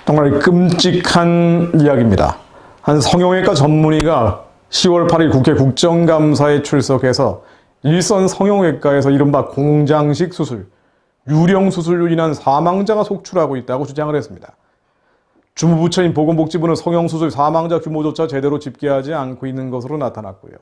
정말 끔찍한 이야기입니다. 한 성형외과 전문의가 10월 8일 국회 국정감사에 출석해서 일선 성형외과에서 이른바 공장식 수술, 유령 수술로 인한 사망자가 속출하고 있다고 주장을 했습니다. 주무부처인 보건복지부는 성형수술 사망자 규모조차 제대로 집계하지 않고 있는 것으로 나타났고요.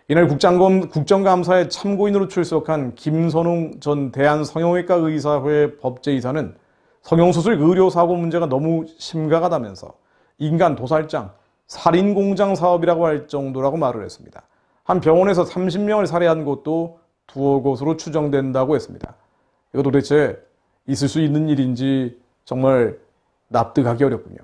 이날 국정감사에 참고인으로 출석한 김선웅 전 대한성형외과 의사회 법제이사는 성형수술 의료사고 문제가 너무 심각하다면서 인간 도살장, 살인공장 사업이라고 할 정도라고 말을 했습니다. 한 병원에서 30명을 살해한 곳도 두어 곳으로 추정된다고 했습니다. 이거 도대체 있을 수 있는 일인지 정말 납득하기 어렵군요.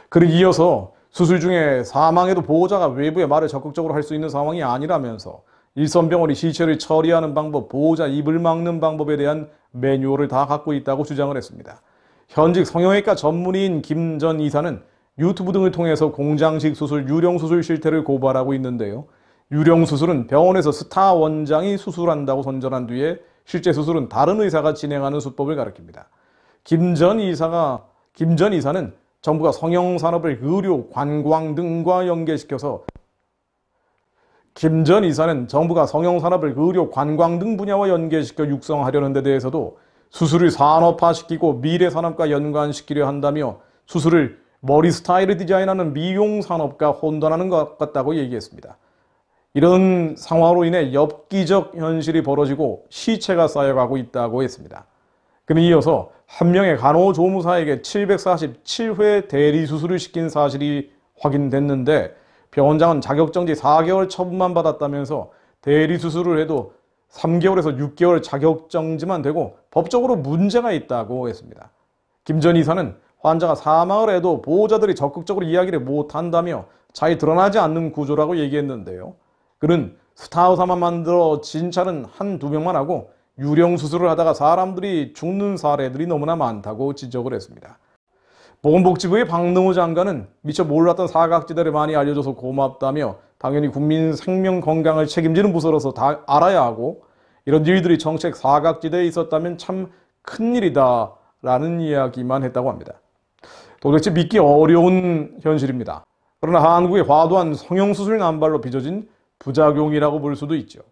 그를 이어서 수술 중에 사망해도 보호자가 외부의 말을 적극적으로 할 수 있는 상황이 아니라면서 일선병원이 시체를 처리하는 방법, 보호자 입을 막는 방법에 대한 매뉴얼을 다 갖고 있다고 주장을 했습니다. 현직 성형외과 전문의인 김 전 이사는 유튜브 등을 통해서 공장식 수술, 유령 수술 실태를 고발하고 있는데요. 유령 수술은 병원에서 스타 원장이 수술한다고 선전한 뒤에 실제 수술은 다른 의사가 진행하는 수법을 가리킵니다. 김 전 이사는 정부가 성형산업을 의료, 관광 등과 연계시켜서 분야와 연계시켜 육성하려는 데 대해서도 수술을 산업화시키고 미래 산업과 연관시키려 한다며 수술을 머리 스타일을 디자인하는 미용 산업과 혼돈하는 것 같다고 얘기했습니다. 이런 상황으로 인해 엽기적 현실이 벌어지고 시체가 쌓여가고 있다고 했습니다. 그는 이어서 한 명의 간호조무사에게 747회 대리수술을 시킨 사실이 확인됐는데 병원장은 자격정지 4개월 처분만 받았다면서 대리수술을 해도 3개월에서 6개월 자격정지만 되고 법적으로 문제가 있다고 했습니다. 김 전 이사는 환자가 사망을 해도 보호자들이 적극적으로 이야기를 못한다며 잘 드러나지 않는 구조라고 얘기했는데요. 그는 스타의사만 만들어 진찰은 한두 명만 하고 유령 수술을 하다가 사람들이 죽는 사례들이 너무나 많다고 지적을 했습니다. 보건복지부의 박능우 장관은 미처 몰랐던 사각지대를 많이 알려줘서 고맙다며 당연히 국민 생명 건강을 책임지는 부서로서 다 알아야 하고 이런 일들이 정책 사각지대에 있었다면 참 큰일이다 라는 이야기만 했다고 합니다. 도대체 믿기 어려운 현실입니다. 그러나 한국의 과도한 성형수술 남발로 빚어진 부작용이라고 볼 수도 있죠.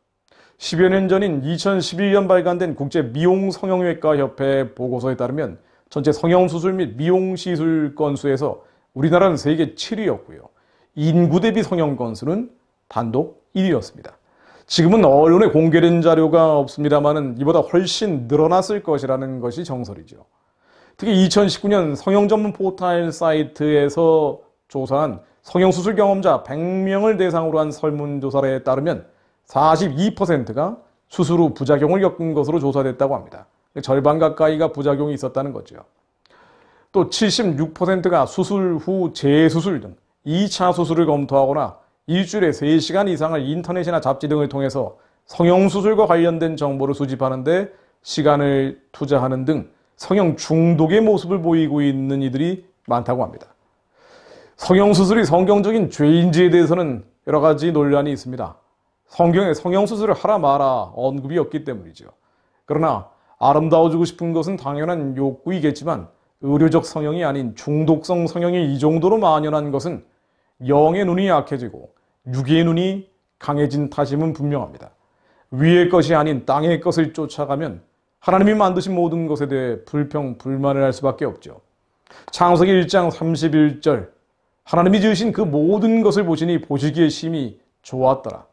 10여 년 전인 2011년 발간된 국제미용성형외과협회 보고서에 따르면 전체 성형수술 및 미용시술 건수에서 우리나라는 세계 7위였고요. 인구 대비 성형 건수는 단독 1위였습니다. 지금은 언론에 공개된 자료가 없습니다만 이보다 훨씬 늘어났을 것이라는 것이 정설이죠. 특히 2019년 성형 전문 포털 사이트에서 조사한 성형수술 경험자 100명을 대상으로 한 설문조사에 따르면 42%가 수술 후 부작용을 겪은 것으로 조사됐다고 합니다. 절반 가까이가 부작용이 있었다는 거죠. 또 76%가 수술 후 재수술 등 2차 수술을 검토하거나 일주일에 3시간 이상을 인터넷이나 잡지 등을 통해서 성형수술과 관련된 정보를 수집하는 데 시간을 투자하는 등 성형 중독의 모습을 보이고 있는 이들이 많다고 합니다. 성형수술이 성경적인 죄인지에 대해서는 여러 가지 논란이 있습니다. 성경에 성형수술을 하라 마라 언급이 없기 때문이죠. 그러나 아름다워지고 싶은 것은 당연한 욕구이겠지만 의료적 성형이 아닌 중독성 성형이 이 정도로 만연한 것은 영의 눈이 약해지고 육의 눈이 강해진 탓임은 분명합니다. 위의 것이 아닌 땅의 것을 쫓아가면 하나님이 만드신 모든 것에 대해 불평, 불만을 할 수밖에 없죠. 창세기 1장 31절 하나님이 지으신 그 모든 것을 보시니 보시기에 심히 좋았더라.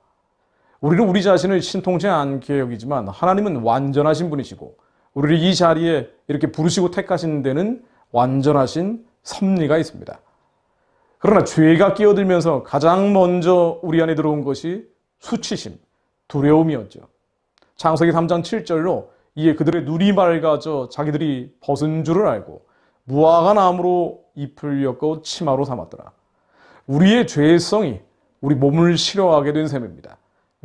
우리는 우리 자신을 신통치 않게 여기지만 하나님은 완전하신 분이시고 우리를 이 자리에 이렇게 부르시고 택하신 데는 완전하신 섭리가 있습니다. 그러나 죄가 끼어들면서 가장 먼저 우리 안에 들어온 것이 수치심, 두려움이었죠. 창세기 3장 7절로 이에 그들의 눈이 맑아져 자기들이 벗은 줄을 알고 무화과 나무로 잎을 엮어 치마로 삼았더라. 우리의 죄성이 우리 몸을 싫어하게 된 셈입니다.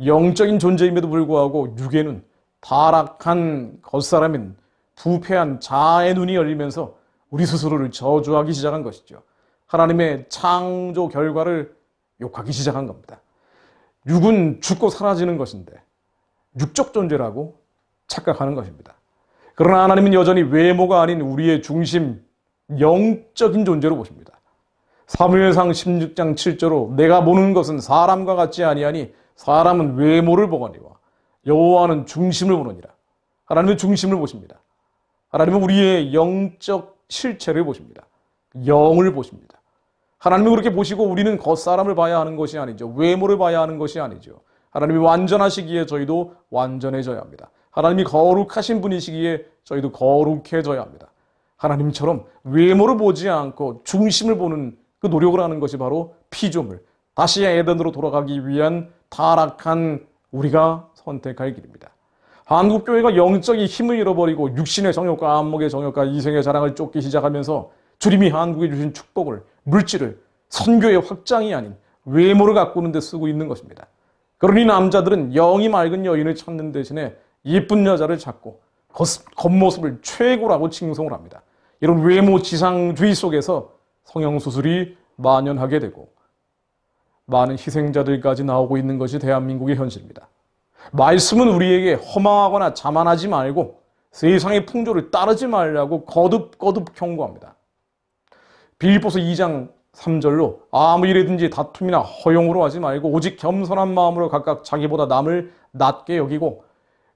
영적인 존재임에도 불구하고 육에는 타락한 겉사람인 부패한 자아의 눈이 열리면서 우리 스스로를 저주하기 시작한 것이죠. 하나님의 창조 결과를 욕하기 시작한 겁니다. 육은 죽고 사라지는 것인데 육적 존재라고 착각하는 것입니다. 그러나 하나님은 여전히 외모가 아닌 우리의 중심, 영적인 존재로 보십니다. 사무엘상 16장 7절로 내가 보는 것은 사람과 같지 아니하니 사람은 외모를 보거니와 여호와는 중심을 보느니라. 하나님은 중심을 보십니다. 하나님은 우리의 영적 실체를 보십니다. 영을 보십니다. 하나님은 그렇게 보시고 우리는 겉사람을 봐야 하는 것이 아니죠. 외모를 봐야 하는 것이 아니죠. 하나님이 완전하시기에 저희도 완전해져야 합니다. 하나님이 거룩하신 분이시기에 저희도 거룩해져야 합니다. 하나님처럼 외모를 보지 않고 중심을 보는 그 노력을 하는 것이 바로 피조물, 다시 에덴으로 돌아가기 위한 타락한 우리가 선택할 길입니다. 한국교회가 영적인 힘을 잃어버리고 육신의 정욕과 안목의 정욕과 이생의 자랑을 쫓기 시작하면서 주님이 한국에 주신 축복을, 물질을 선교의 확장이 아닌 외모를 가꾸는 데 쓰고 있는 것입니다. 그러니 남자들은 영이 맑은 여인을 찾는 대신에 예쁜 여자를 찾고 겉모습을 최고라고 칭송을 합니다. 이런 외모 지상주의 속에서 성형수술이 만연하게 되고 많은 희생자들까지 나오고 있는 것이 대한민국의 현실입니다. 말씀은 우리에게 허망하거나 자만하지 말고 세상의 풍조를 따르지 말라고 거듭거듭 경고합니다. 빌립보서 2장 3절로 아무 일이든지 다툼이나 허용으로 하지 말고 오직 겸손한 마음으로 각각 자기보다 남을 낮게 여기고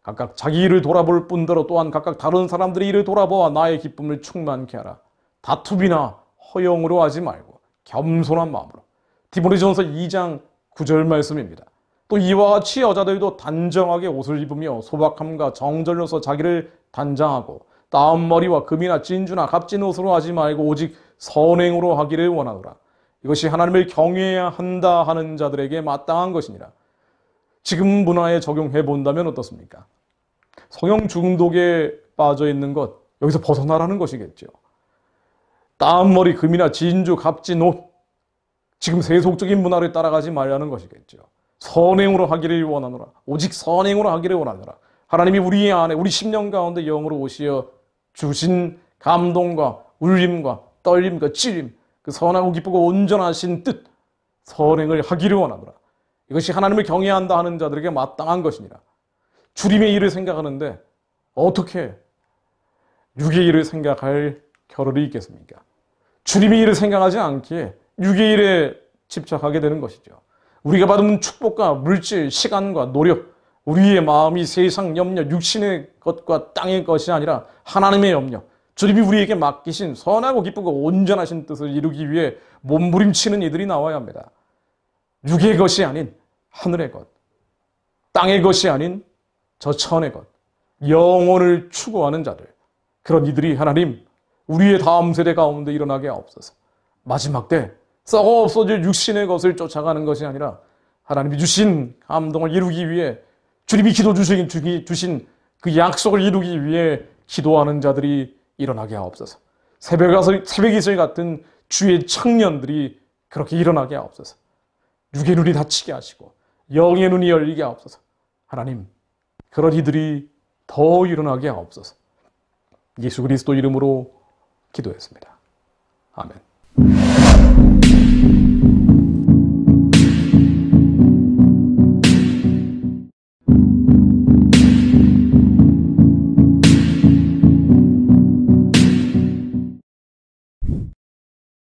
각각 자기 일을 돌아볼 뿐더러 또한 각각 다른 사람들의 일을 돌아보아 나의 기쁨을 충만케 하라. 다툼이나 허용으로 하지 말고 겸손한 마음으로. 디모데전서 2장 9절 말씀입니다. 또 이와 같이 여자들도 단정하게 옷을 입으며 소박함과 정절로서 자기를 단장하고 따은 머리와 금이나 진주나 값진 옷으로 하지 말고 오직 선행으로 하기를 원하노라. 이것이 하나님을 경외해야 한다 하는 자들에게 마땅한 것이니라. 지금 문화에 적용해 본다면 어떻습니까? 성형 중독에 빠져 있는 것, 여기서 벗어나라는 것이겠죠. 따은 머리, 금이나 진주, 값진 옷, 지금 세속적인 문화를 따라가지 말라는 것이겠죠. 선행으로 하기를 원하노라. 오직 선행으로 하기를 원하노라. 하나님이 우리 안에, 우리 심령 가운데 영으로 오시어 주신 감동과 울림과 떨림과 찔림, 그 선하고 기쁘고 온전하신 뜻, 선행을 하기를 원하노라. 이것이 하나님을 경외한다 하는 자들에게 마땅한 것이니라. 주님의 일을 생각하는데 어떻게 육의 일을 생각할 겨를이 있겠습니까? 주님의 일을 생각하지 않기에 육의 일에 집착하게 되는 것이죠. 우리가 받은 축복과 물질, 시간과 노력, 우리의 마음이 세상 염려, 육신의 것과 땅의 것이 아니라 하나님의 염려, 주님이 우리에게 맡기신 선하고 기쁘고 온전하신 뜻을 이루기 위해 몸부림치는 이들이 나와야 합니다. 육의 것이 아닌 하늘의 것, 땅의 것이 아닌 저 천의 것, 영혼을 추구하는 자들, 그런 이들이 하나님 우리의 다음 세대 가운데 일어나게 하옵소서. 마지막 때 썩어 없어질 육신의 것을 쫓아가는 것이 아니라 하나님이 주신 감동을 이루기 위해 주님이 기도 주신 그 약속을 이루기 위해 기도하는 자들이 일어나게 하옵소서. 새벽 이슬 같은 주의 청년들이 그렇게 일어나게 하옵소서. 육의 눈이 닫히게 하시고 영의 눈이 열리게 하옵소서. 하나님, 그런 이들이 더 일어나게 하옵소서. 예수 그리스도 이름으로 기도했습니다. 아멘.